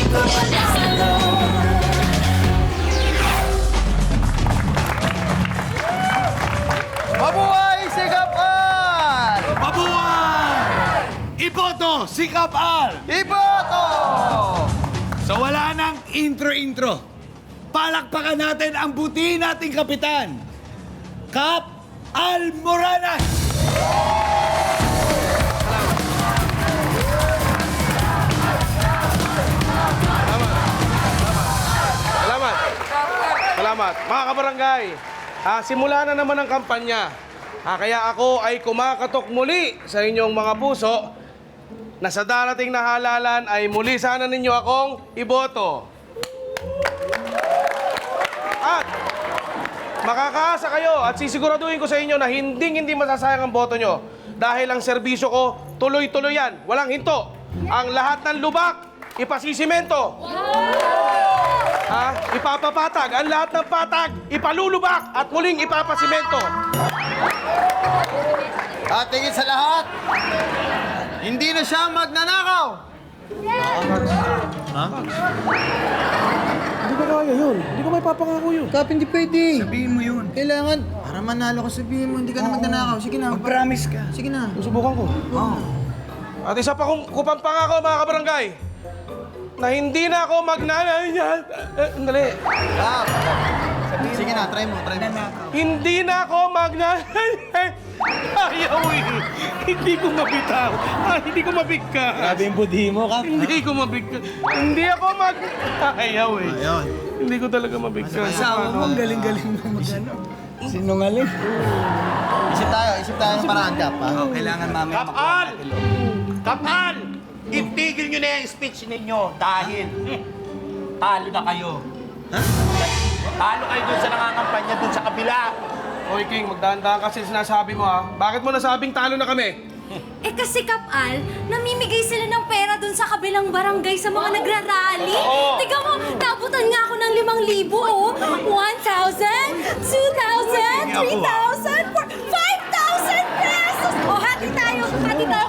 5 panalo. Mabuhay si Kapal! Mabuhay! Iboto, Sikap Al! Iboto! So wala nang intro-intro. Palakpakan natin ang buti nating kapitan, Kap Al Moranas! Salamat. Salamat. Mga kabarangay, simula na naman ang kampanya. Kaya ako ay kumakatok muli sa inyong mga puso na sa darating na halalan ay muli sana ninyo akong iboto. At makakaasa kayo at sisiguraduhin ko sa inyo na hindi masasayang ang boto nyo. Dahil ang serbisyo ko, tuloy-tuloy yan. Walang hinto. Ang lahat ng lubak, ipasisimento. Ipapapatag. Ang lahat ng patag, ipalulubak at muling ipapasimento. At tingin sa lahat, hindi na siya magnanakaw. Hindi ko kaya yun. Hindi ko may papangako yun. Kap, hindi pwede. Sabihin mo yun. Kailangan, para manalo ka, sabihin mo, hindi ka na magnanakaw. Sige na. Mag-promise ka. Sige na. Susubukan ko. At isa pa kong kupang pangako, mga kabarangay, na hindi na ako Dali. Kap, sige na, try mo. Hindi na ako Ayaw eh. Hindi ko mabitaw. Hindi ko mabigkas. Grabe yung budhi mo, Kap. Hindi ko mabigkas. Hindi ako Ayaw eh. Ayun. Hindi ko talaga mabigkas. Asawa mo, ang galing-galing mo mag-ano. Sinungaling. Isip tayo ng paraan, Kap. Oh, kailangan mamaya Kapal! Kapal! Itigil nyo na yung speech ninyo dahil talo na kayo. Talo kayo dun sa nangangampanya dun sa kabila. Hoy King, magdahan-dahan kasi sinasabi mo ha. Bakit mo nasabing talo na kami? Eh kasi Kapal, namimigay sila ng pera dun sa kabilang barangay sa mga nagrarally. Tiga mo, naabutan nga ako ng 5,000, oh. 1,000, 2,000, 3,000, 5,000 pesos! O, hati tayo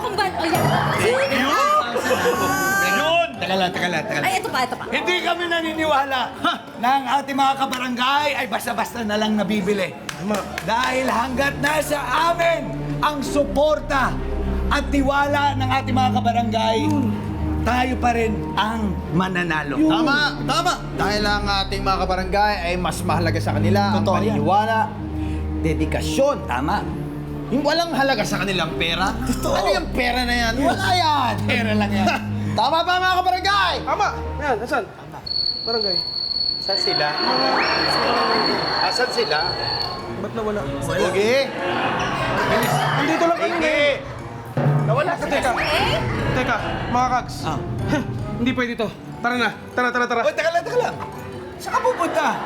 kung ba... O, yan. 2,000! Yun! Teka lang. Ay, ito pa. Hindi kami naniniwala na ang ating mga kabarangay ay basta-basta na lang nabibili. Dahil hanggat nasa amin ang suporta at tiwala ng ating mga kabarangay, tayo pa rin ang mananalo. Tama. Dahil ang ating mga kabarangay ay mas mahalaga sa kanila ang paniniwala, dedikasyon. Tama. Yung walang halaga sa kanilang pera. Ano yung pera na yan? Wala yan. Pera lang yan. Tama ba mga kabarangay? Tama. Yan, nasan? Barangay. Saan sila? Asan sila? Ba't nawala? Sige. Andito lang kami ngayon. Nawala sila. Teka, mga kags. Hindi pwede to. Tara na. Tara. Oh, teka lang. Saan ka pupunta?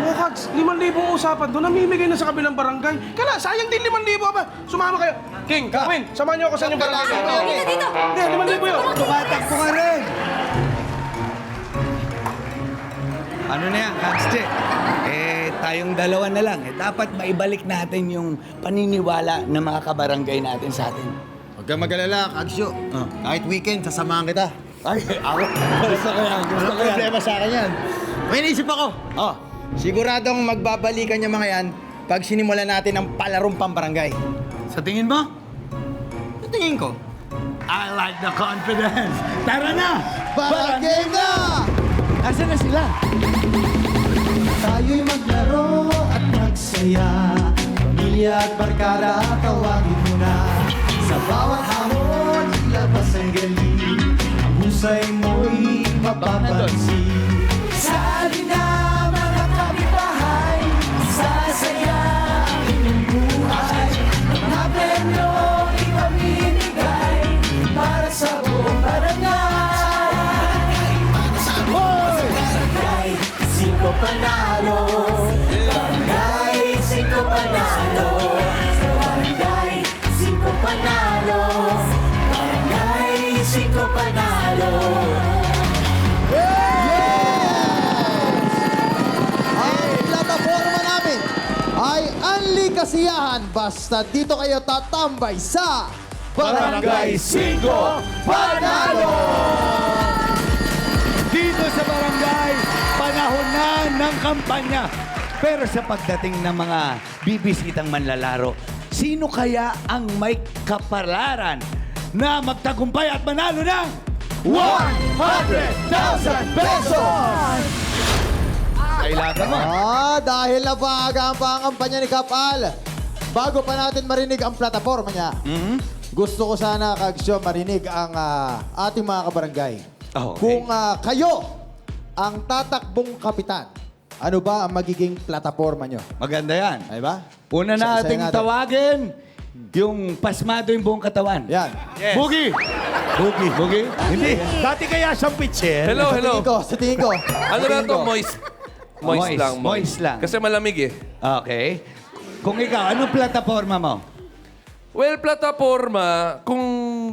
Mga kags, 5,000 usapan doon. Namimigay na sa kabilang barangay. Kaya sayang din 5,000 ba? Sumama kayo. King, Queen, samahan niyo ako sa inyong barangay. Dito. Hindi, 5,000 yun. Tumatakbo ka rin. Ano na yan, Kags-che? Tayong dalawa na lang. Dapat maibalik natin yung paniniwala ng mga kabarangay natin sa atin. Huwag kang mag-alala, Kagsyo. Kahit weekend, sasamahan kita. Ay, ako. Gusto ko yan. Walang problema sa akin yan. May naisip ako. Siguradong magbabalikan yung mga yan pag sinimulan natin ang palarong pambarangay. Sa tingin mo? Sa tingin ko. I like the confidence. Tara na! Barangay na! Nasaan na sila? Tayo'y maglaro at magsaya. Pamilya at barkada, tawagin mo na. Sa bawat hamon, ilabas ang galing. Ang husay mo'y mapapansin. Sa halina, mga kapitbahay, sasaya ang inyong buhay. Mga premyo ipamimigay para sa buong barangay. Barangay, 5 panalo. Barangay, 5 panalo. Barangay, 5 panalo. Barangay, 5 panalo. Ang plataforma namin ay Unli Kasiyahan. Basta dito kayo tatambay sa Barangay 5 Panalo! ng kampanya. Pero sa pagdating ng mga bibisitang manlalaro, sino kaya ang may kapalaran na magtagumpay at manalo ng 100,000 pesos! Kailangan mo. Dahil nabaga ang pangampanya ni Kap Al, bago pa natin marinig ang plataforma niya, gusto ko sana, Kagsyo, marinig ang ating mga kabarangay. Okay. Kung kayo ang tatakbong kapitan, ano ba ang magiging plataforma nyo? Maganda yan. Ay ba? Una Isa-isahin nating natin. tawagin yung pasmado yung buong katawan. Yan. Boogie! Bugi? Hindi. Dati kaya siyang pitcher. Hello, hello. Sa tingin ko. Ano na to? Moist. Moist lang. Moist lang. Kasi malamig eh. Okay. Kung ikaw, anong plataforma mo? Well, plataforma, kung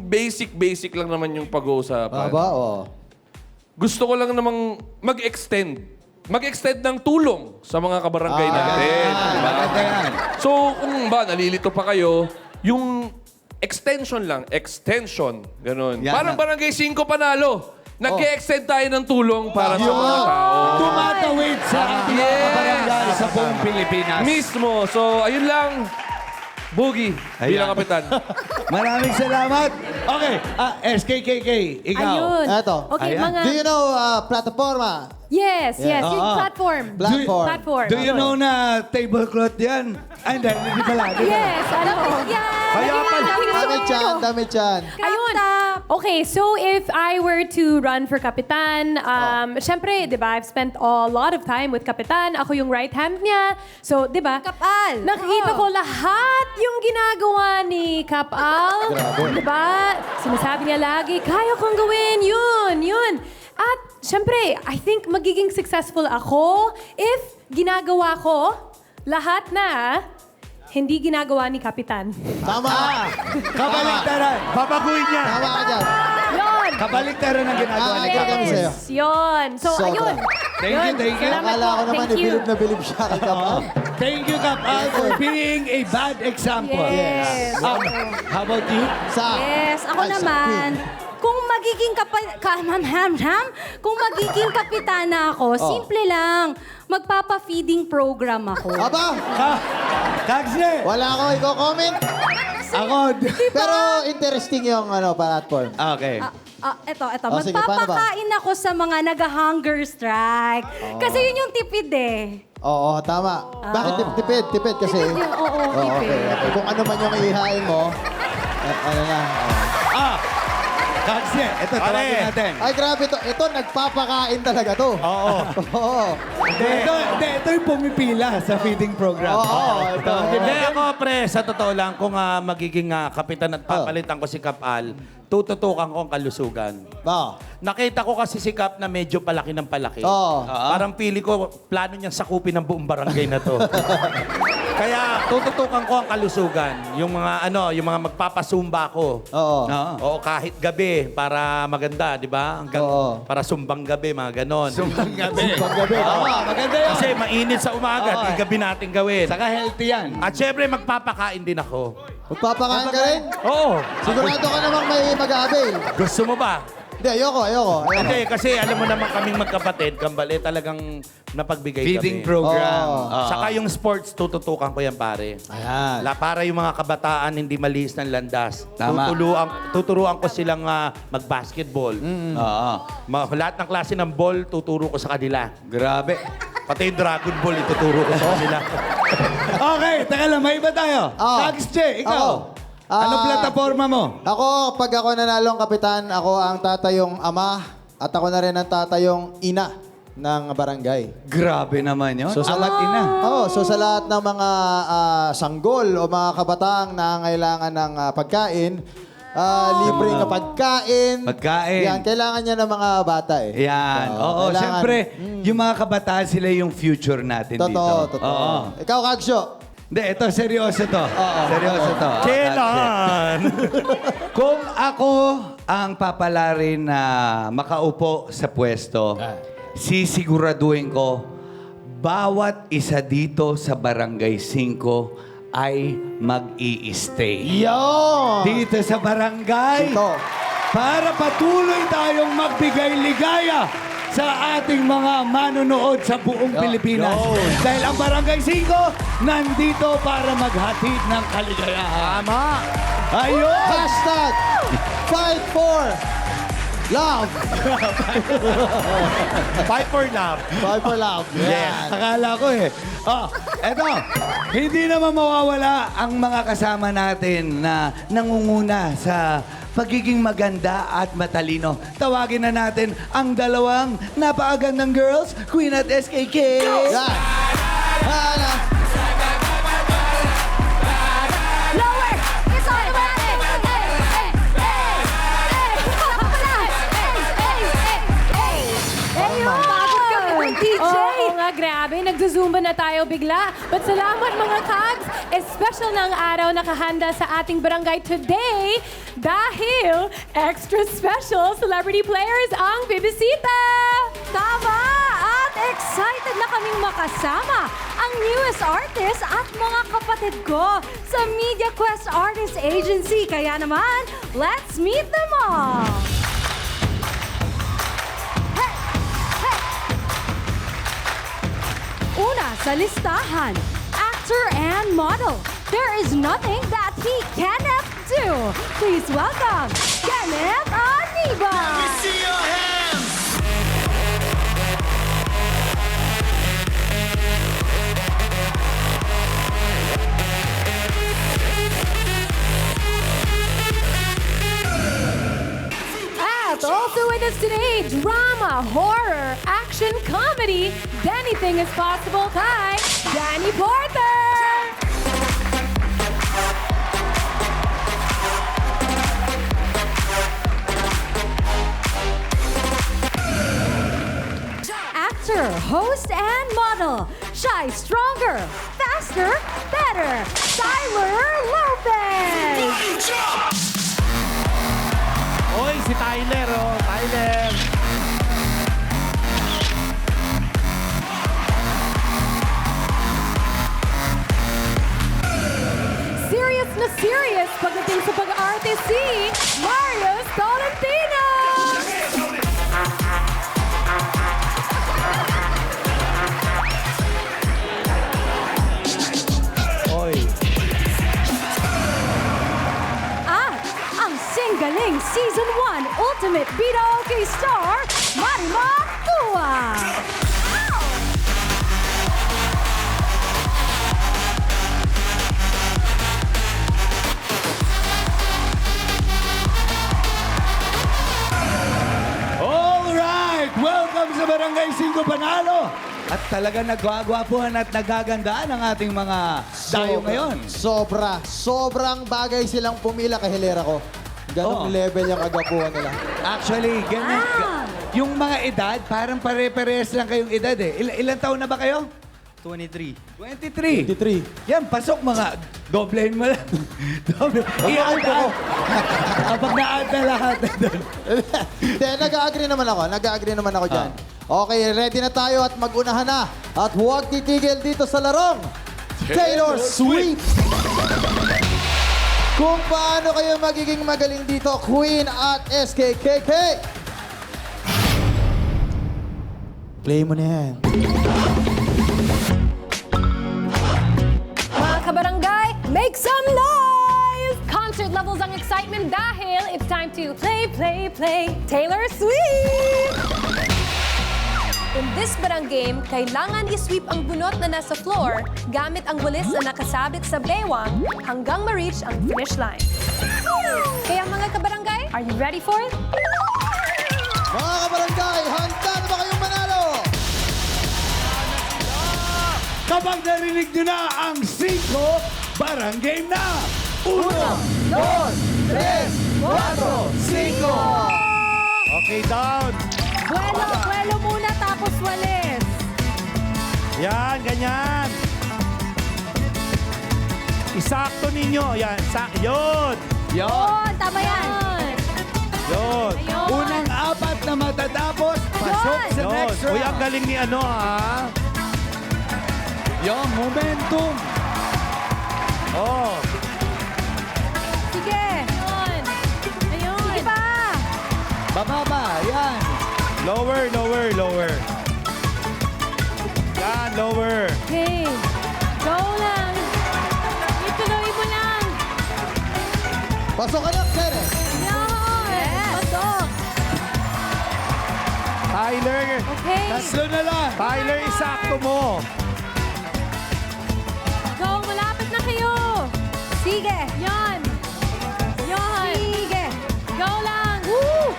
basic lang naman yung pag-uusapan. Aba, oh. Gusto ko lang namang mag-extend. Mag-extend ng tulong sa mga kabarangay natin. Diba? Maganda yan. So, kung ba, nalilito pa kayo, yung extension lang. Extension. Ganun. Yan Parang na. Barangay 5 Panalo. Nag-extend tayo ng tulong para sa mga tao. Tumatawid sa ating mga Yes. kabarangay sa buong Pilipinas. Mismo. So, ayun lang. Boogie, bilang kapitan. Maraming salamat. Okay, SKKK, ikaw. Ayun. Eto. Okay, Ayan. mga... Do you know platforma? Yes, Yeah. yung Oo. platform. Platform. Platform. Do you know na tablecloth yan? Ay, hindi pala. Yes, alam ko. Yan. Kaya pala. Dami chan. Ayun. Okay, so if I were to run for Kapitan, syempre, di ba, I've spent a lot of time with Kapitan. Ako yung right hand niya. So, di ba? Kapal. Nakikita ko lahat yung ginagawa ni Kapal. Grabe. Di ba? Sinasabi niya lagi, kaya kong gawin, yun. At syempre, I think magiging successful ako if ginagawa ko lahat na hindi ginagawa ni Kapitan. Tama. Kabaliktaran. Babaguhin niya. Tama ka dyan. Yun! Kabaliktaran ang ginagawa ni Agree Kapal. kami sa'yo. Yun. So, Sobra. ayun. Thank you, thank you. Salamat Akala ko po. naman, Thank you. ibilib na bilib siya kay Kap Al. Thank you, Kapal, for being a bad example. Yes. How about you? Yes, ako Ay, sa naman. Kung magiging kung magiging kapitana ako, simple lang. Magpapa-feeding program ako. Aba, Kagsne! wala akong i-comment. Ako. Pero interesting yung platform. Okay. Eto. Oh, sige, paano ba? Magpapakain ako sa mga nag-hunger strike. Kasi yun yung tipid eh. Oo, tama. Bakit tipid kasi? Tipid yun, oo, tipid. Okay. Kung ano man yung ihain mo, ano na. Kagsne, ito, tawagin natin. Ay, grabe to. Ito, nagpapakain talaga to. Oo. Oo. Ito yung pumipila sa feeding program. Oo, ito. Hindi ako, pre, sa totoo lang, kung magiging kapitan at papalitan ko si Kapal, tututukan ko ang kalusugan. Oo. Nakita ko kasi si Kap na medyo palaki ng palaki. Oo. Parang pili ko, plano niyang sakupin ng buong barangay na to. Kaya tututukan ko ang kalusugan. Yung mga magpapasumba ko. Oo. Oo, kahit gabi para maganda, di ba? Oo. Para sumbang gabi, mga ganon. Sumbang gabi. Paggabi. Tama. Maganda yun. Kasi mainit sa umaga, di gabi natin gawin. Saka healthy yan. At syempre, magpapakain din ako. Magpapakain ka rin? Oo. Sigurado ka namang may mag-avail. Gusto mo ba? Hindi, ayoko. Hindi, kasi alam mo naman kaming magkapatid, Kambal, talagang napagbigay Feeding kami. program. Oo. Saka yung sports, tututukan ko yan, pare. Ayan. Para yung mga kabataan hindi malihis ng landas. Tama. Tuturuan ko silang mag-basketball. Oo. Lahat ng klase ng ball, tuturo ko sa kanila. Grabe. Pati yung Dragon Ball, ituturo ko sa kanila. Okay, teka lang, may iba tayo. Oo. Kagsne, ikaw. Ako. Anong plataforma mo? Ako, pag ako nanalong kapitan, ako ang tatayong ama at ako na rin ang tatayong ina ng barangay. Grabe naman yun. So, sa Amat ina. So sa lahat ng mga sanggol o mga kabataang nangangailangan ng pagkain, libre na pagkain. Pagkain. Yan, kailangan niya ng mga bata eh. Yan. Oo, kailangan. siyempre, yung mga kabataan, sila yung future natin dito. Totoo. Oo. Ikaw, Kagsyo. Hindi, ito, seryoso to. Seryoso to. Kailan? Kung ako ang papalarin na makaupo sa pwesto, sisiguraduhin ko, bawat isa dito sa Barangay 5 ay mag-i-stay. Yo! Dito sa barangay. Ito. Para patuloy tayong magbigay ligaya sa ating mga manonood sa buong Pilipinas. Dahil ang Barangay 5 nandito para maghatid ng kaligayahan. Tama. Ayun! Hashtag Fight for Love. Fight for love. Fight for Love. Yan. Akala ko eh. Oh, eto, hindi naman mawawala ang mga kasama natin na nangunguna sa pagiging maganda at matalino. Tawagin na natin ang dalawang napakagandang girls, Queen at SKK. Yan. Hala. Lower! It's on the way! Pagod ka naman, DJ! Oo nga, grabe. Nagzuzumba na tayo bigla. But salamat mga kags. Special na ang araw nakahanda sa ating barangay today dahil extra special celebrity players ang bibisita. Tama! At excited na kaming makasama ang newest artist at mga kapatid ko sa Media Quest Artist Agency. Kaya naman, let's meet them all! Hey! Hey! Una sa listahan, actor and model. There is nothing that he cannot do. Please welcome Kenneth Aniba! At also with us today, drama, horror, action, comedy, anything is possible kay Danny Porter! Actor, host, and model. Shy, stronger, faster, better. Tyler Lopez. Oy, si Tyler, oh. Tyler. Serious na serious pagdating sa pag-arte si Mario Tolentino! Oy. At ang Singgaling Season 1 Ultimate Bida Star, Marimar Tua. Alright! Welcome sa Barangay 5 Panalo! At talaga nagwagwapuhan at nagagandaan ang ating mga dayo ngayon. Sobrang bagay silang pumila kay Hilera ko. Ganong Oo. level yung agapuhan nila. Actually, ganun. Yung mga edad, parang pare-parehas lang kayong edad eh. Ilan taon na ba kayo? 23. 23. 23. Yan, pasok mga. Doblehin mo lang. Doble. I-add ko. Kapag na-add na lahat. Hindi, nag-agree naman ako dyan. Okay, ready na tayo at mag-unahan na. At huwag titigil dito sa larong Taylor Swift! Kung paano kayo magiging magaling dito, Queen at SKKK! Play mo na yan. Mga kabarangay, make some noise! Concert levels ang excitement dahil it's time to play, play, play Taylor Swift! In this barang game, kailangan i-sweep ang bunot na nasa floor gamit ang walis na nakasabit sa baywang hanggang ma-reach ang finish line. Kaya mga kabarangay, are you ready for it? Mga kabarangay, handa na ba kayong manalo? Kapag narinig nyo na ang 5, barang game na! 1, 2, 3, 4, 5! Okay, down. Buelo muna tapos walis. Yan, ganyan. Isakto ninyo. Yan, yun. Oh, tama yan. Yun. Unang 4 na matatapos, pasok sa Yun. next round. Uy, ang galing ni ano, ha? Yung momentum. Oh. Sige. Ayun. Sige pa. Bababa, yan. Lower, lower. lower. Yan, lower. Okay. Go lang. Ituloy mo lang. Pasok ka na, Kenneth. Yan. Pasok. Tyler, Okay. Tatlo na lang. Tyler, isakto mo. Go, malapit na kayo. Sige. Yan. Yan. Sige. Go lang. Woo!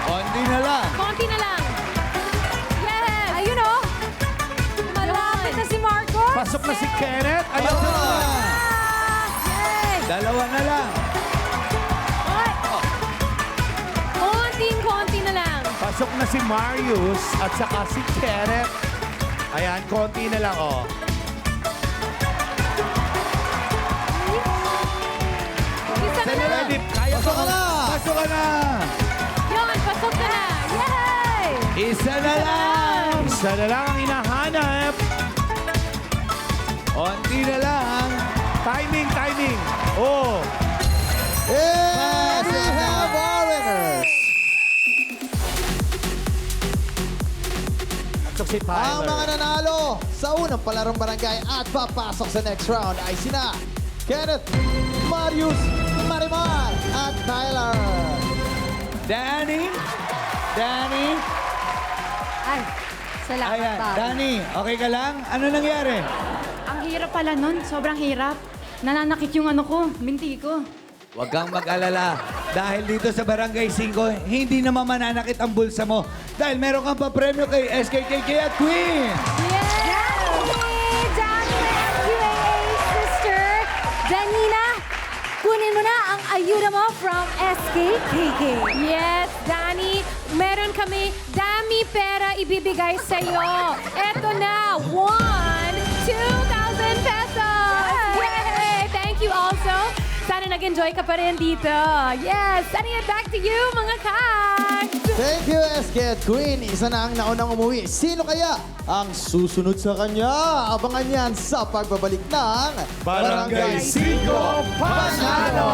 Konti na lang. Konti na lang. Yes. Ayun o. Malapit na si Marcos. Pasok na si Kenneth. Ayaw na. Yay! Dalawa na lang. Konting-konti na lang. Pasok na si Marius at saka si Kenneth. Ayan, konti na lang, oh. Isa na lang. Ready? Kaya Pasok ka na. Pasok ka na. Yun, pasok na. Yay! Isa na lang. Isa na lang ang hinahanap. Konti na lang. Timing, timing. Oh. Yes, we have our winners. Pasok si Ang Tyler. mga nanalo sa unang palarong barangay at papasok sa next round ay sina Kenneth, Marius, Marimar, at Tyler. Danny. Danny. Ay, salamat Ayan. Bob. Danny, okay ka lang? Ano nangyari? Ang hirap pala nun. Sobrang hirap. Nananakit yung ano ko, binti ko. Huwag kang mag-alala. Dahil dito sa Barangay 5, hindi naman mananakit ang bulsa mo. Dahil meron kang papremyo kay SKKK at Queen. Danny, QAA sister. Danina, kunin mo na ang ayuda mo from SKKK. Yes, Danny, meron kami dami pera ibibigay sa'yo. Eto na, 2,000 pesos! Yay! Thank you also. Sana nag-enjoy ka pa rin dito. Yes, sending it back to you, mga kags! Thank you, SK at Queen. Isa na ang naunang umuwi. Sino kaya ang susunod sa kanya? Abangan yan sa pagbabalik ng Barangay 5 Panalo!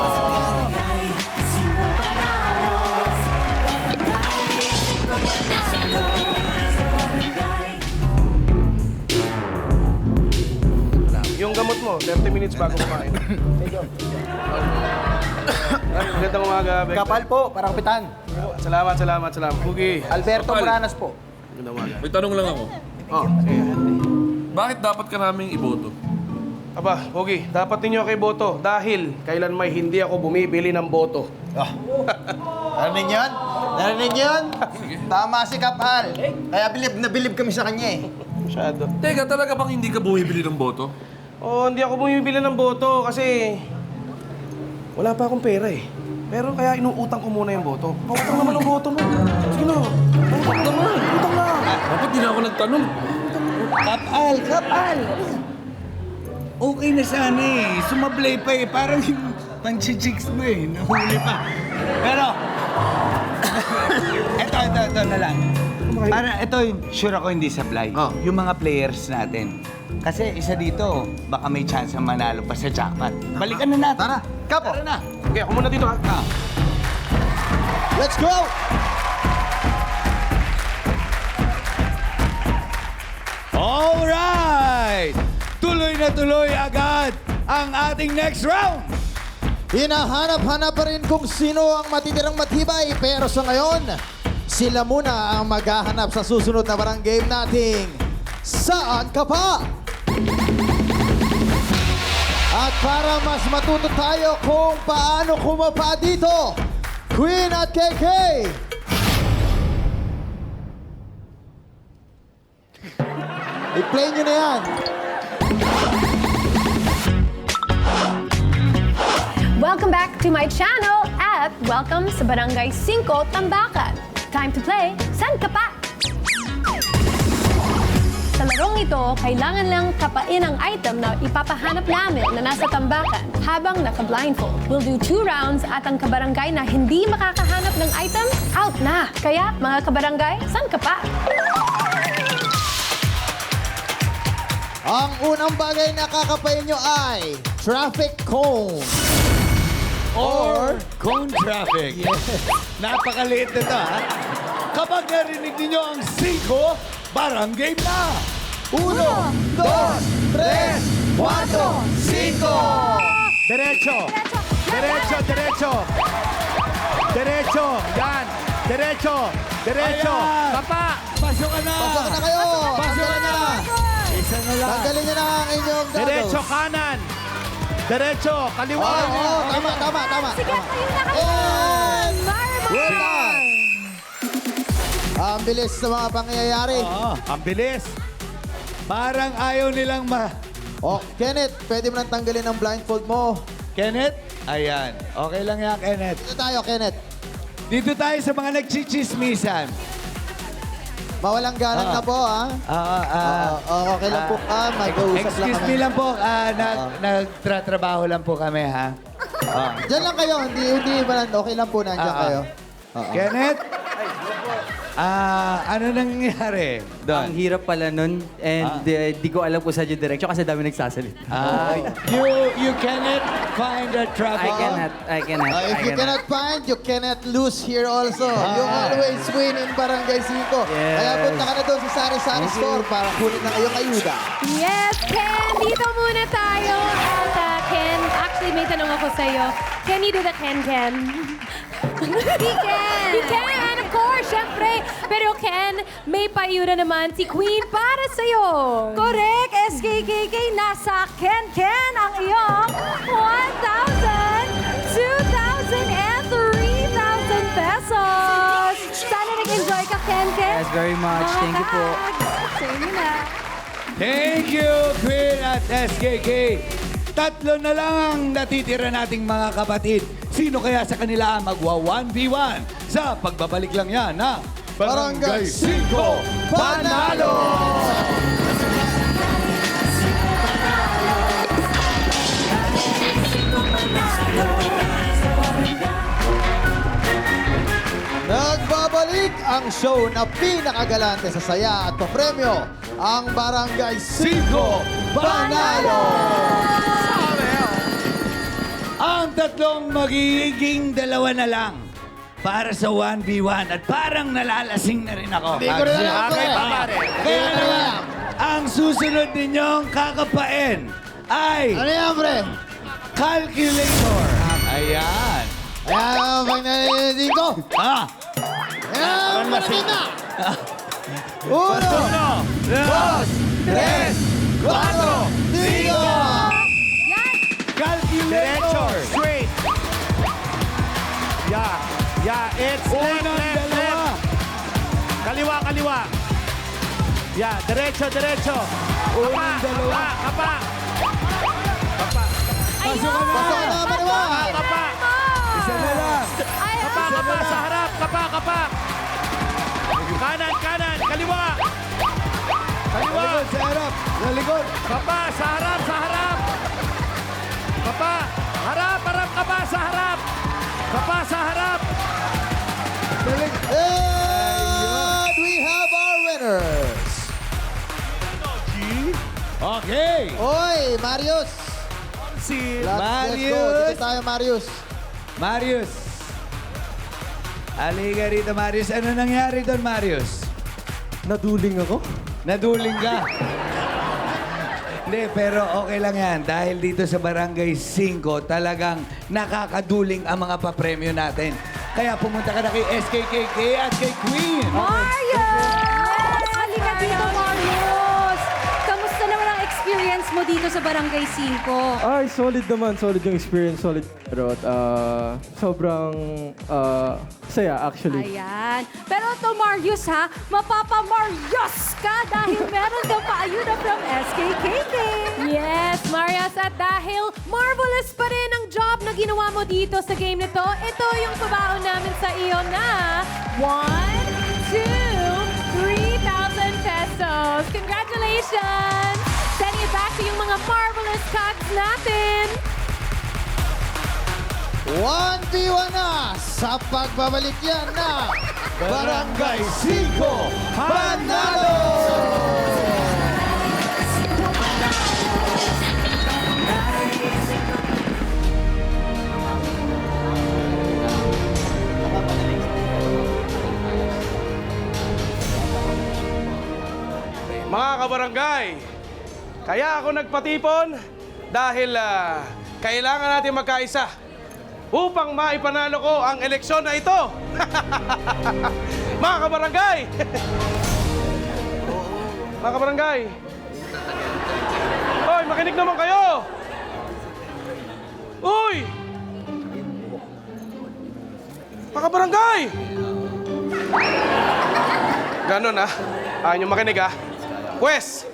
Yung gamot mo, 30 minutes bago kumain. Ay, magandang umaga, Bek. Kapal po, parang kapitan. Salamat, salamat, salamat. Pugi. Alberto Moranas po. Magandang umaga. May tanong lang ako. Oh, sige. Bakit dapat ka naming iboto? Aba, Pugi, dapat ninyo kay boto dahil kailan may hindi ako bumibili ng boto. Narinig yun? Narinig yun? Tama si Kapal. Kaya bilib kami sa kanya eh. Masyado. Teka, talaga bang hindi ka bumibili ng boto? Hindi ako bumibili ng boto kasi wala pa akong pera eh. Pero kaya inuutang ko muna yung boto. Pautang naman ang boto mo. Sige na. Pautang naman. Utang na. Dapat di na ako nagtanong. Kapal, kapal. Okay na sana eh. Sumablay pa eh. Parang yung panchichicks mo eh. Nahuli pa. Pero, ito na lang. Para ito, sure ako hindi sablay. Yung mga players natin. Kasi isa dito, baka may chance ang manalo pa sa jackpot. Balikan na natin. Tara, Kapo. Tara na. Okay, ako muna dito ha. Let's go! Alright! Tuloy na tuloy agad ang ating next round. Hinahanap-hanap pa rin kung sino ang matitirang matibay. Pero sa ngayon, sila muna ang maghahanap sa susunod na barang game nating Saan Ka Pa? At para mas matuto tayo kung paano kumapa dito, Queen at KK, i-play nyo na yan. Welcome back to my channel at welcome sa Barangay 5 Tambakan. Time to play San Ka Pa? Sa larong ito, kailangan lang kapain ang item na ipapahanap namin na nasa tambakan habang naka-blindfold. We'll do 2 rounds at ang kabarangay na hindi makakahanap ng item, out na. Kaya, mga kabarangay, San Ka Pa? Ang unang bagay na kakapain nyo ay traffic cone. Or cone traffic. Napakaliit na to, ha? kapag narinig ninyo ang 5 barangay na. 1, 2, 3, 4, 5! Derecho. Derecho, derecho. Derecho. Yan. Derecho. Derecho. Ayan. Kapa. Pasok ka na. Pasok na kayo! Pasok ka na. Isa na lang. Tanggalin niyo na ang inyong goggles. Derecho, kanan. Derecho, kaliwa. Tama. Sige, kayo na kayo. And Marble! we're done! Ang bilis sa mga pangyayari. Oo. Ang bilis. Parang ayaw nilang Oh, Kenneth, pwede mo nang tanggalin ang blindfold mo. Kenneth? Ayan. Okay lang yan, Kenneth. Dito tayo, Kenneth. Dito tayo sa mga nagchichismisan. Mawalang galang na po, ha? Okay lang po. Mag-uusap lang Excuse kami. me lang po. Nagtratrabaho lang po kami, ha? Diyan lang kayo. Hindi ba okay lang po nandiyan kayo. Kenneth? Ano nangyari doon? Ang hirap pala nun and di ko alam kung saan yung direction kasi dami nagsasalita. You cannot find a trouble. I cannot. If you cannot find, you cannot lose here also. You always win in Barangay 5. Kaya punta ka na doon sa Sari-Sari Store para kunin ng iyong ayuda. Yes, Ken! Dito muna tayo. At Ken, actually may tanong ako sa'yo. Can you do the Ken? He can! He can, of course, syempre. Pero Ken, may payura naman si Queen para sa'yo. Correct! SKKK, nasa Ken ang iyong 1,000, 2,000, and 3,000 pesos! Sana nag-enjoy ka, Ken. Yes, very much. Thank you po. Sa inyo na. Thank you, Queen at SKK. 3 na lang ang natitira nating mga kapatid. Sino kaya sa kanila ang magwa 1v1 sa pagbabalik lang yan na Barangay 5 Panalo! Nagbabalik ang show na pinakagalante sa saya at papremyo, ang Barangay 5 Panalo! Ang 3 magiging 2 na lang para sa 1v1 at parang nalalasing na rin ako. Hindi ko rin alam, pare. Kaya naman, ang susunod ninyong kakapain ay Ano yan, pre? calculator. Ayan. Ayan, pag nalilindin ko. Ayan, malapit na. 1, 2, 3, 4, 5. Calculator. Straight. Yeah, it's left. Kaliwa. Yeah, derecho. Kapa. Pasok ka na, Mariwa. Kapa. Isa na lang. Kapa, sa harap. Kapa. Kanan, kaliwa. Likod sa harap. Sa likod. Kapa, sa harap. Kapa, harap, kapa, sa harap. Kapa, sa harap. And we have our winners. Okay. Oy, Marius. Let's go. Dito tayo, Marius. Marius. Halika rito, Marius. Ano nangyari doon, Marius? Naduling ako? Naduling ka. Hindi, pero okay lang yan. Dahil dito sa Barangay 5, talagang nakakaduling ang mga papremyo natin. Kaya pumunta ka na kay SKKK at kay Queen. Marius! Halika dito, Marius! Kamusta naman ang experience mo dito sa Barangay 5? Ay, solid naman. Solid yung experience. Solid. Pero sobrang saya actually. Ayan. Pero to Marius ha, mapapa-Marius ka dahil meron kang paayuda from SKKK. Yes, Marius, at dahil marvelous pa rin ang job na ginawa mo dito sa game nito, ito yung pabaon namin sa iyo na 1, 2, 3,000 pesos. Congratulations! Sending it back to yung mga marvelous cogs natin. 1v1 na sa pagbabalik yan na Barangay 5 Panalo! Mga kabarangay, kaya ako nagpatipon dahil kailangan natin magkaisa upang maipanalo ko ang eleksyon na ito. Mga kabarangay! Mga kabarangay! Hoy, makinig naman kayo! Uy! Mga kabarangay! Ganon ayaw nyo makinig Pwes,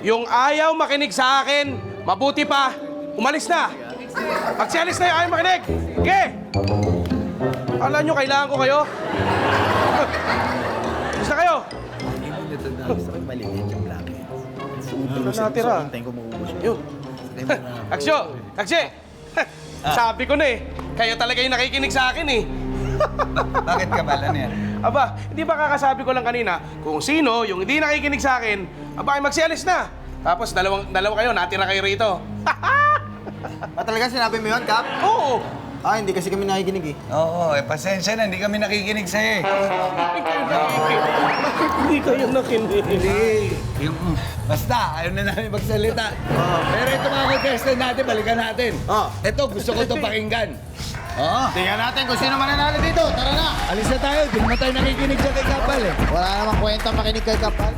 yung ayaw makinig sa akin, mabuti pa, umalis na. Magsialis na yung ayaw makinig. Sige! Akala nyo kailangan ko kayo? Gusto kayo? Ano natira? Yun. Aksyo! Aksye! Sabi ko na kayo talaga yung nakikinig sa akin Bakit ka ba? Ano yan? Aba, hindi ba kakasabi ko lang kanina kung sino yung hindi nakikinig sa akin, aba ay magsialis na. Tapos dalawa kayo, natira kayo rito. Talaga sinabi mo yun, Kap? Oo. Hindi kasi kami nakikinig Oo, pasensya na, hindi kami nakikinig sa'yo Hindi kayo nakikinig. Hindi. Basta, ayaw na namin magsalita. Pero ito mga contestant natin, balikan natin. Ito, gusto ko itong pakinggan. Tingnan natin kung sino mananalo dito. Tara na! Alis na tayo, di naman tayo nakikinig sa kay Kapal Wala namang kwenta makinig kay Kapal.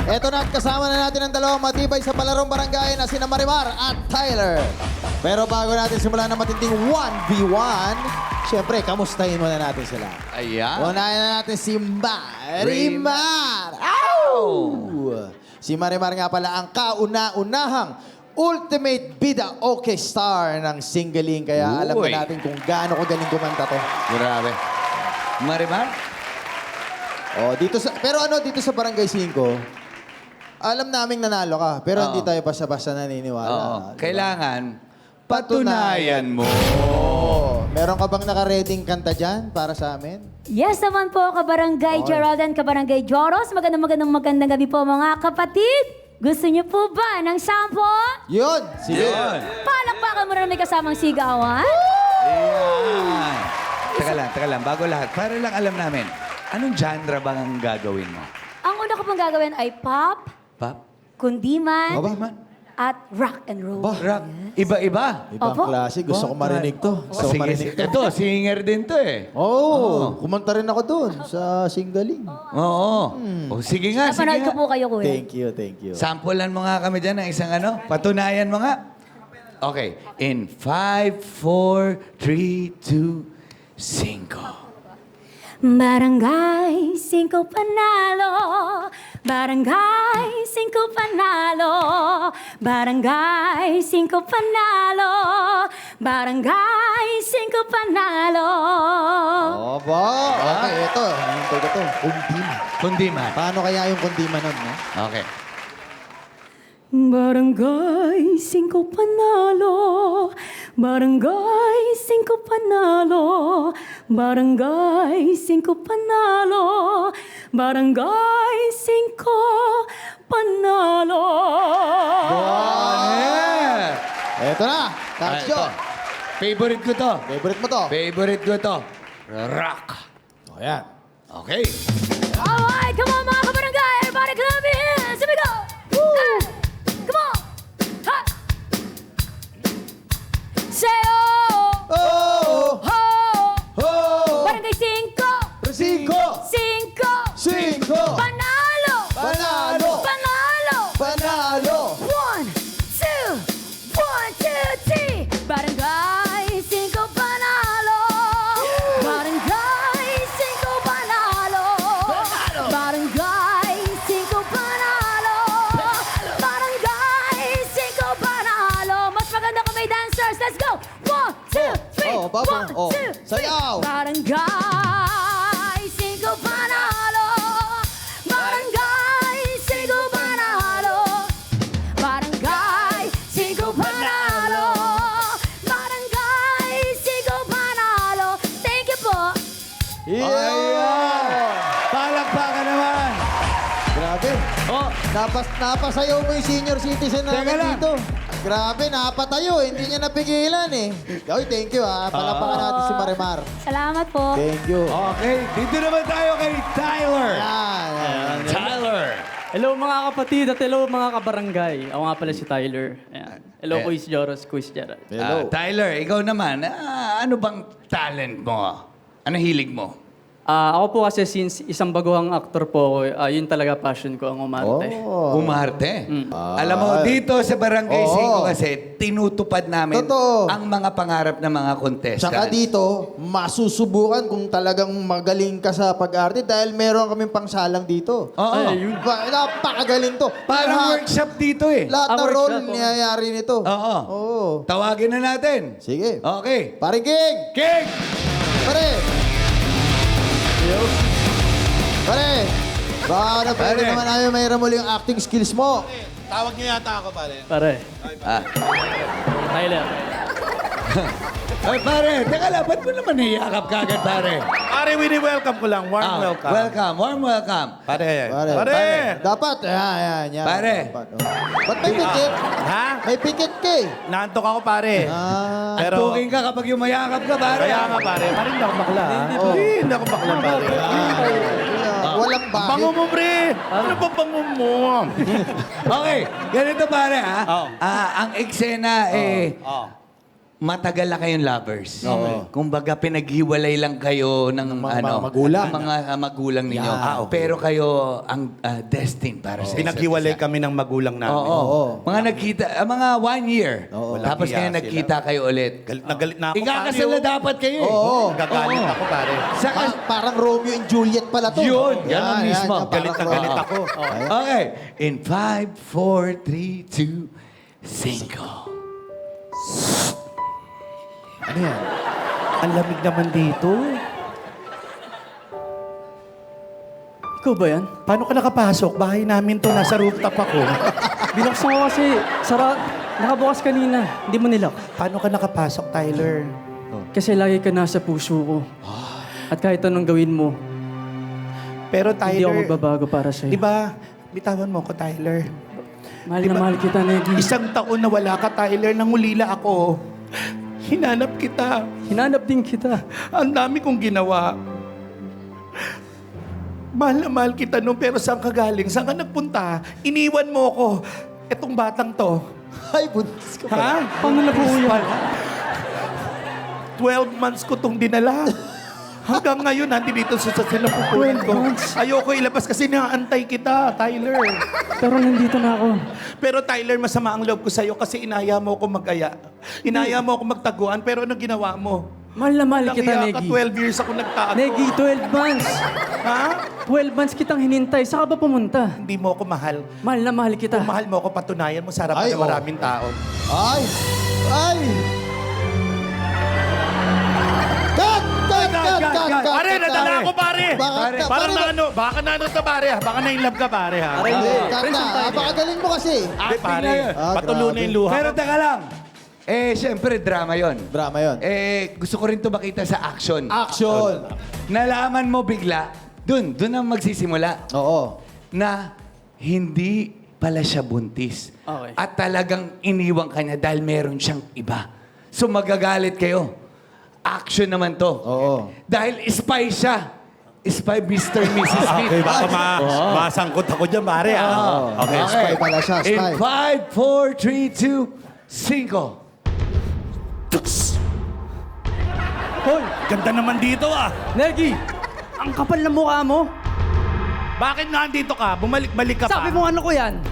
Eto na, kasama na natin ang dalawang matibay sa palarong barangay na sina Marimar at Tyler. Pero bago natin simulan ng matinding 1v1, syempre, kamustahin muna natin sila. Ayan. Unahin na natin si Marimar. Ow! Si Marimar nga pala ang kauna-unahang ultimate bida okay star ng singling. Kaya alam na natin kung gaano kagaling kumanta to. Grabe. Marimar? Dito sa Barangay 5, alam naming nanalo ka, pero hindi tayo basta-basta naniniwala. Kailangan patunayan mo. Meron ka bang naka-reading kanta dyan para sa amin? Yes naman po, Kabarangay Gerald and Kabarangay Joros. Magandang gabi po mga kapatid. Gusto niyo po ba ng sample? Yun! Sige! Palakpakan mo na may kasamang sigawan. Ayan. Teka lang. Bago lahat, para lang alam namin, anong genre bang ang gagawin mo? Ang una ko pong gagawin ay pop, Pop? kundiman, Kundiman? at rock and roll. Rock? Iba-iba? Ibang Opo. klase. Gusto ko marinig to. Gusto ko Sige, marinig to. ito, singer din to Kumanta rin ako doon sa singgaling. Oo. Sige nga, sige Napanood ko nga. po kayo, kuya. Thank you. Sampulan mo nga kami dyan ng isang patunayan mo nga. Okay. In 5, 4, 3, 2, 5. Barangay 5 Panalo, Barangay 5 Panalo, Barangay 5 Panalo, Barangay 5 Panalo. Okay, ito. Hintay ko to. Kundiman. Kundiman. Paano kaya yung kundiman nun, no? Okay. Barangay 5 Panalo, Barangay 5 Panalo, Barangay 5 Panalo, Barangay 5 Panalo. Eto na. Kaksyo. Favorite ko to. Favorite mo to? Favorite ko to. Rock. Ayan. Okay. Alright, come on mga kabarangay, everybody clap your hands, here we go. Come on. Ha. Say oh. Oh! Oh. Barangay 5. 5! 5. 5! Panalo. Panalo! Panalo. Panalo! 1, 2, 1, 2, 3. Barangay 5 Panalo. Barangay 5 Panalo. Barangay 5 Panalo. Barangay 5 Panalo. Mas maganda kung may dancers. Let's go. 1, 2, 3. Oh, babo. 1, Oh, 2, 3. sayaw. Barangay 5 Panalo. Barangay 5 Panalo. Barangay 5 Panalo. Barangay 5 Panalo. Thank you po. Ayan! Palakpakan naman. Grabe. Oh, Napasayaw mo yung senior citizen Teka namin lang. dito. Grabe, napatayo. Hindi niya napigilan eh. Oy, thank you ha. Palapakan natin si Marimar. Salamat po. Thank you. okay. Dito naman tayo kay Tyler. Ayan. Tyler. Hello mga kapatid at hello mga kabarangay. Ako nga pala si Tyler. Ayan. Hello, Kuis Joros, Kuis Gerald. Tyler, ikaw naman, ano bang talent mo? Ano hilig mo? Ako po kasi since isang baguhang aktor po ako, yun talaga passion ko, ang umarte. Umarte. Alam mo, dito sa Barangay 5 kasi, tinutupad namin Totoo. ang mga pangarap ng mga contestants. Saka dito, masusubukan kung talagang magaling ka sa pag-arte dahil meron kaming pangsalang dito. Oo. Napakagaling to. Parang Lahat- workshop dito eh. Lahat ng workshop, role oh. niyayari nito. Oo. Oo. Tawagin na natin. Sige. Okay. Paring King! King! Pare! Pare! Baka na pwede Pare. naman namin mayroon muli yung acting skills mo. Tawag niyo yata ako, pare. Pare, Ah. Tyler. Ay, pare, teka lang, ba't mo naman hiyakap kagad, pare? Pare, welcome ko lang. Warm welcome. Welcome, warm welcome. Pare. Pare. Dapat, yan. Pare. Dapat, oh. Ba't may pikit? Ha? May pikit ka eh. Naantok ako, pare. At booking ka kapag yumayakap ka, pare. Kaya nga, pare. Pare, hindi ako bakla, ha? Hindi ako bakla, pare. Walang bakit. Bango mo, pre. Ano ba bango mo? Okay, ganito pare, ha? Oo. Ang eksena, matagal na kayong lovers. Kumbaga, pinaghiwalay lang kayo ng magulang. mga magulang ninyo. Pero kayo ang destined para sa isa't Pinaghiwalay isa. kami ng magulang namin. Oo. Mga nagkita, mga 1 year. Tapos Walang ngayon hiya nagkita kayo ulit. Galit na galit na ako, Ikakasal pare. na dapat kayo eh. Oo. Gagalit ako, pare. Parang Romeo and Juliet pala to. Yun, yan ang mismo. Galit na galit ako. Okay. In 5, 4, 3, 2, 5. Ano yan? Ang lamig naman dito. Ikaw ba yan? Paano ka nakapasok? Bahay namin to. Nasa rooftop ako. Binuksan ko kasi, nakabukas kanina. Hindi mo nilak. Paano ka nakapasok, Tyler? Kasi lagi ka nasa puso ko. At kahit anong gawin mo, Pero hindi ako Tyler, magbabago para sa'yo. di ba, bitawan mo ko, Tyler. Mahal Di na ba- mahal kita, Negi. Isang taon na wala ka, Tyler. Nangulila ako. Hinanap kita. Hinanap din kita. Ang dami kong ginawa. Mahal na mahal kita noon, pero saan ka galing? Saan ka nagpunta? Iniwan mo ako. Etong batang to. Ay, buntis ka Ha? Paano nabuo yun? 12 months ko tong dinala. Hanggang ngayon, nandito sa sinapupunan ko. Ayoko ilabas kasi naantay kita, Tyler. Pero nandito na ako. Pero Tyler, masama ang loob ko sa'yo kasi inaya mo ako mag-aya. Inaya mo ako magtaguan, pero anong ginawa mo? Mahal na mahal Walang kita, iya ka, Negi. 12 years ako nagtago. Negi, 12 months. Ha? 12 months kitang hinintay. Saan ka ba pumunta? Hindi mo ako mahal. Mahal na mahal kita. Kung mahal mo ako, patunayan mo sa Ay, harapan ng oh. maraming tao. Ay! Ay! Cut! Pare, nadala ako, pare. Bakit ka? Parang Pare, na ano, baka na ano to, pare. Baka na-inlove ka, pare, ha? Cut na. Napakagaling mo kasi. Hindi, pare. Ah, Patuloy na grabe. yung luha. Pero teka lang. Siyempre, drama yon. Drama yun. Gusto ko rin ito makita sa action. Action! Nalaman mo bigla, dun ang magsisimula, Oo. na hindi pala siya buntis. Okay. At talagang iniwang kanya dahil meron siyang iba. So magagalit kayo. Action naman to. Oo. Dahil spy siya. Spy Mr. and Mrs. Smith. Okay, baka masangkot ako dyan, pare, ha? Okay, spy pala siya, In spy. 5, 4, 3, 2, 5. Hoy, ganda naman dito, ah. Negi, ang kapal na mukha mo. Bakit nga andito ka? Bumalik-balik ka pa. Sabi mo ano ko yan?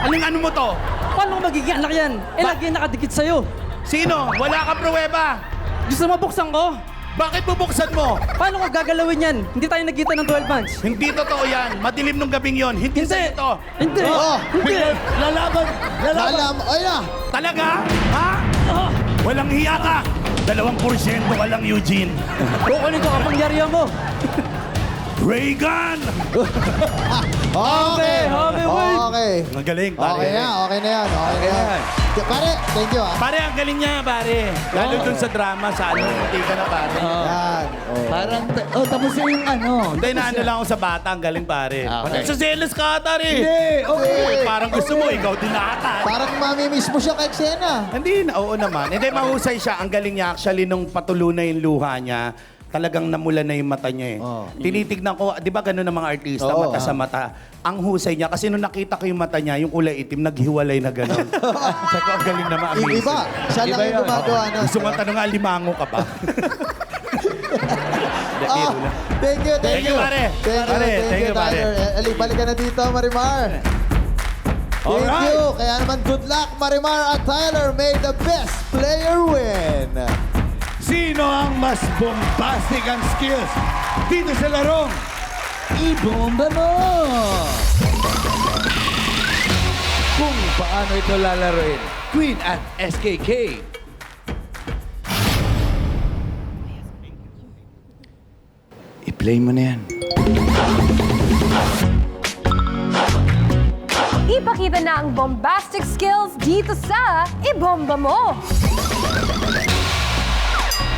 Aling ano mo to? Paano ko magiging anak yan? Lagi nakadikit sa'yo. Sino? Wala kang pruweba. Gusto mo buksan ko? Bakit bubuksan mo? Paano ko gagalawin yan? Hindi tayo nagkita ng 12 months. Hindi totoo yan. Madilim nung gabing yon. Hindi sa'yo to. Hindi. Oo. Hindi. Lalaban! Alam, ay na! Talaga? Ha? Walang hiya ka. 2% ka lang, Eugene. Kukunin ko kapangyarihan mo. Reagan! Okay! Heavyweight. Okay. Magaling, pare. Okay na, okay na yan. Okay na yan. Pare, thank you ah. Pare, ang galing niya, pare. Lalo dun sa drama, sa ano, hindi ka na, pare. Yan. Oh. Parang, tapos na yung ano. Hindi, naano lang ako sa bata, ang galing, pare. Parang sa zealous ka ata rin. Hindi, okay. Parang gusto mo, ikaw din ata. Parang mamimiss mo siya kay Xena. Hindi, oo naman. Hindi, mahusay siya. Ang galing niya, actually, nung patuloy na yung luha niya, talagang namula na yung mata niya eh. Tinitignan ko, di ba gano'n ang mga artista, Oo, mata sa mata. Ang husay niya, kasi nung nakita ko yung mata niya, yung kulay itim, naghiwalay na gano'n. Sabi ko, ang galing naman, amazing. Iba. Siya lang yung gumagawa nun. Gusto mo tanong nga, limango ka pa. Ah, thank you, thank Thank you, you. pare. Thank Pare, you, thank you, pare. Tyler. Ali, balik ka na dito, Marimar. Thank Alright. you. Kaya naman, good luck, Marimar at Tyler. May the best player win. Sino ang mas bombastic ang skills dito sa larong Ibomba Mo? Kung paano ito lalaroin, Queen at SKK. I-play mo na yan. Ipakita na ang bombastic skills dito sa Ibomba Mo!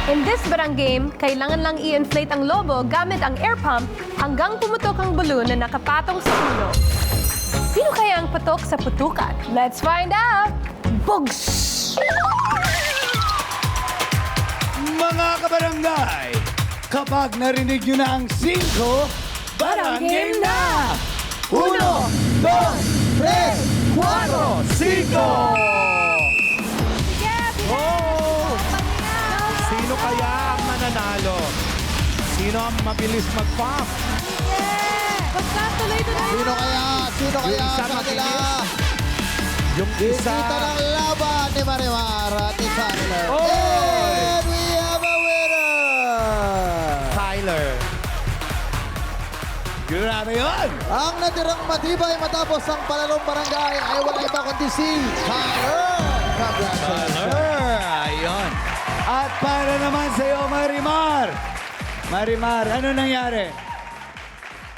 In this barang game, kailangan lang i-inflate ang lobo gamit ang air pump hanggang pumutok ang balloon na nakapatong sa ulo. Sino kaya ang patok sa putukan? Let's find out! Bugs! Mga kabarangay, kapag narinig nyo na ang 5, barang game na! 1, 2, 3, 4, 5! Sino kaya ang mananalo? Sino ang mabilis mag-pump? Sino kaya? Sino Yung kaya isa sa kanila? Yung isa... Kita ng laban ni Marimar at ni Tyler. Oy! And we have a winner! Tyler. Grabe yun! Ang natirang matibay matapos ang palarong barangay ay wala iba kundi si Tyler. Congratulations. Ayun. At para naman sa iyo, Marimar. Marimar, ano nangyari?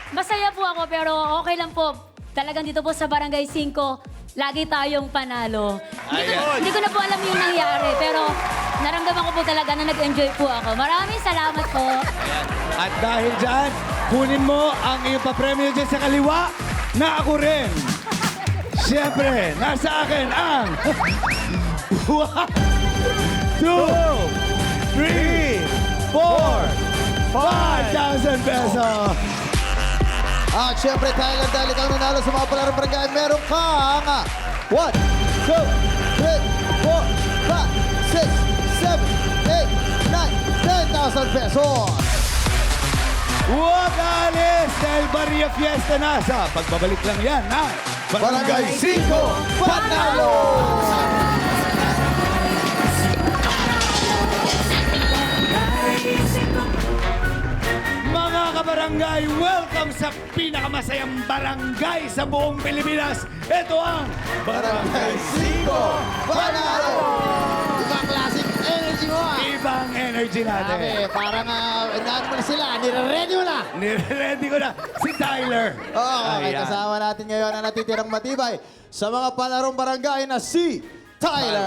Masaya po ako pero okay lang po. Talagang dito po sa Barangay 5, lagi tayong panalo. Hindi ko na po alam yung nangyari pero naramdaman ko po talaga na nag-enjoy po ako. Maraming salamat po. At dahil dyan, kunin mo ang iyong papremyo dyan sa kaliwa na ako rin. Siyempre, nasa akin ang 1, 2, 3, 4, 5,000 pesos. At syempre, Tyler, dahil ikaw nanalo sa mga palarong barangay, meron kang 1, 2, 3, 4, 5, 6, 7, 8, 9, 10,000 pesos. Huwag alis dahil Barrio Fiesta na sa pagbabalik lang yan na Barangay 5 Panalo! Mga kabarangay, welcome sa pinakamasayang barangay sa buong Pilipinas. Ito ang Barangay 5 Panalo! Ibang klaseng energy mo Ibang energy natin. Grabe, parang inaano mo na sila, nire-ready mo na. Nire-ready ko na si Tyler. Okay, Ayan. kasama natin ngayon ang natitirang matibay sa mga palarong barangay na si Tyler.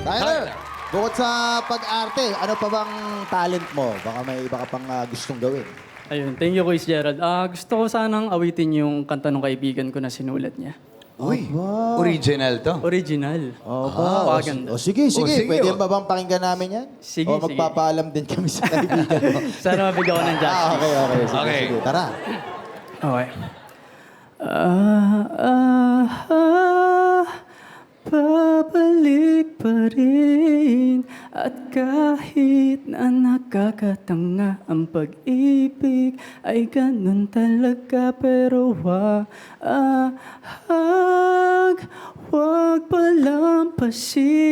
Tyler, bukod sa pag-arte, ano pa bang talent mo? Baka may iba ka pang gustong gawin. Ayun, thank you, Kuya Gerald. Gusto ko sanang awitin yung kanta ng kaibigan ko na sinulat niya. Uy, original to. Original. O sige, sige, Pwede oh. ba bang pakinggan namin yan? Sige, O magpapaalam din kami sa kaibigan mo. Sana mabigyan ko ng justice. Okay. Sige, Okay. sige. Tara. Okay. Babalik pa rin at kahit na nakakatanga ang pag-ibig ay ganun talaga pero wag palampasin,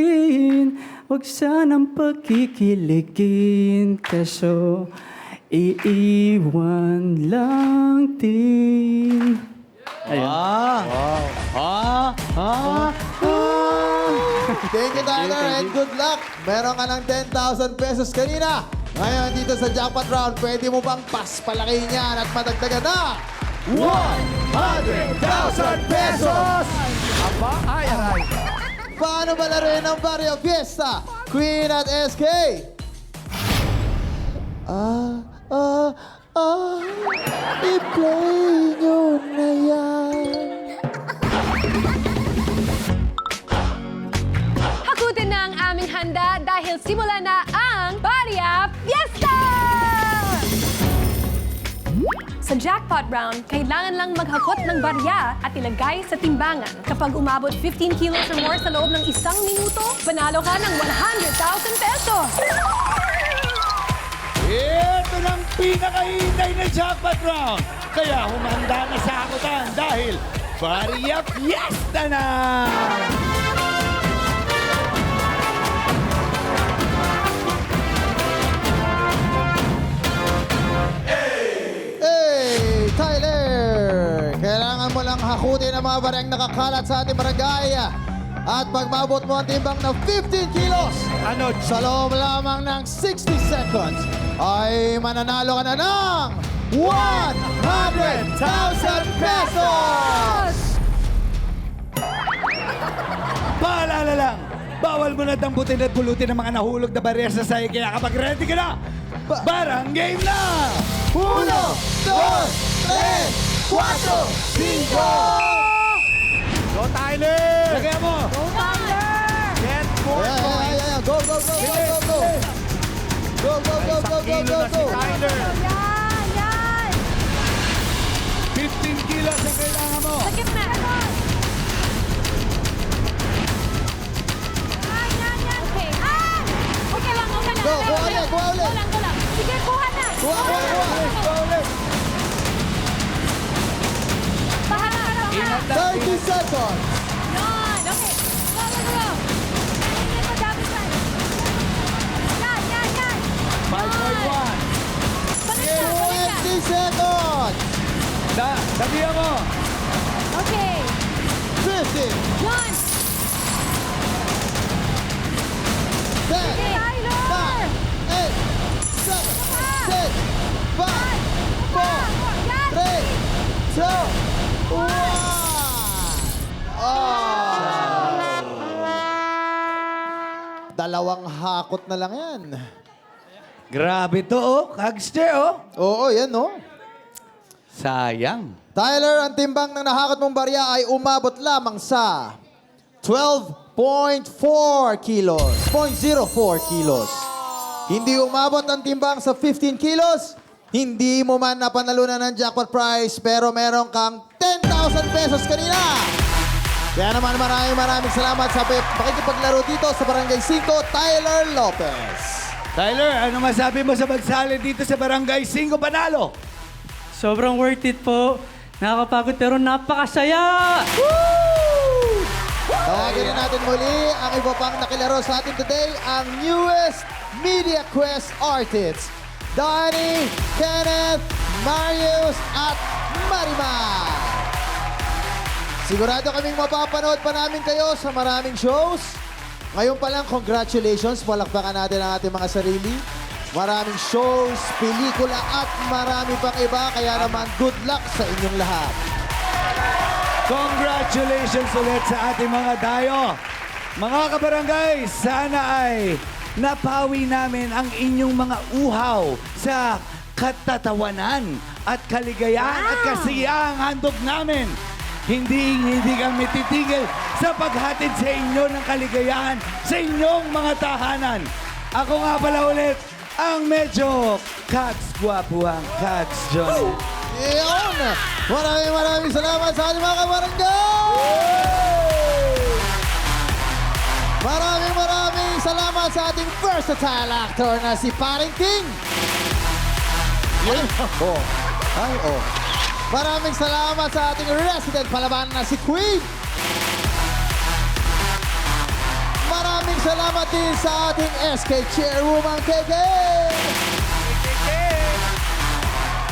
wag sanang pagkikiligin kaso iiwan lang din. Ayun. Thank you, Tyler, and good luck. Meron ka ng 10,000 pesos kanina. Ngayon, dito sa jackpot round, pwede mo bang paspalakihin yan at madagdagan na 100,000 pesos! Paano ba laruin ang Barrio Fiesta? Queen at SK? I-play nyo na yan. Hakutin na ang aming handa dahil simula na ang Barya Fiesta! Sa jackpot round, kailangan lang maghakot ng barya at ilagay sa timbangan. Kapag umabot 15 kilos or more sa loob ng 1 minuto, panalo ka ng 100,000 pesos! Ito ng pinakahintay na jackpot round. Kaya humanda na sa hakutan dahil Barya Fiesta na! Hey, Tyler! Kailangan mo lang hakutin ang mga baryang nakakalat sa ating barangay. At pag maabot mo ang timbang na 15 kilos, sa loob lamang ng 60 seconds, ay mananalo ka na ng 100,000 pesos! Paalala lang, bawal mo na dambutin at pulutin ang mga nahulog na barya sa sayo. Kaya kapag ready ka na, barang game na! 1, 2, 3, 4, 5! Go, Tyler! Lagyan mo! Go, Tyler! Get more points! Go, go, go, go, go, go! Go, go, go, go, go, go, go! Tyler! Yan, yan! 15 kilos ang kailangan mo! Sa gitna. Yan, yan. Okay. Okay lang, okay lang. Go, kuha ulit, kuha ulit. Go lang. Sige, kuha na. Kuha, kuha, kuha! Go ulit! Bahala ka lang. 30 seconds! Yan, okay. Go, go, go. Hindi mo dapat yan. Yan, yan, yan. 5.1! Balik ka, balik ka. 20 seconds! Sabihan mo! Okay. 15, Yan. 10, Tyler! 9, 8, 7, 6, 5, 4, 3, 2, 1. Dalawang hakot na lang yan. Grabe to, oh. Kagster, oh. Oo, yan, no? Sayang. Tyler, ang timbang ng nahakot mong barya ay umabot lamang sa 12.4 kilos. 0.04 kilos. Hindi umabot ang timbang sa 15 kilos. Hindi mo man napanalunan ng jackpot prize, pero meron kang 10,000 pesos kanina. Kaya naman maraming salamat sa pakikipaglaro dito sa Barangay 5, Tyler Lopez. Tyler, ano masabi mo sa magsali dito sa Barangay 5 Panalo? Sobrang worth it po. Nakakapagod pero napakasaya! Tawagin na natin muli ang iba pang nakilaro sa atin today, ang newest Media Quest artists, Donnie, Kenneth, Marius, at Marimar. Sigurado kaming mapapanood pa namin kayo sa maraming shows. Ngayon pa lang, congratulations. Palakpakan natin ang ating mga sarili. Maraming shows, pelikula, at marami pang iba. Kaya naman, good luck sa inyong lahat. Congratulations ulit sa ating mga dayo. Mga kabarangay, sana ay napawi namin ang inyong mga uhaw sa katatawanan at kaligayahan at kasiyahang handog namin. Hindi kami titigil sa paghatid sa inyo ng kaligayahan sa inyong mga tahanan. Ako nga pala ulit, ang medyo kags-gwapuhang Kags Johnny. Iyon! Maraming salamat sa ating mga kabarangay! Maraming salamat sa ating versatile actor na si Paring King. Maraming salamat sa ating resident palaban na si Queen. Maraming salamat din sa ating SK Chairwoman KK.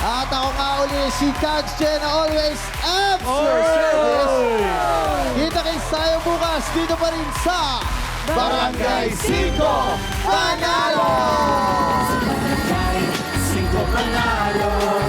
At ako nga uli si Kags Chen na always after service. Kita kayo tayo bukas dito pa rin sa Barangay 5 Panalo! Barangay 5 Panalo!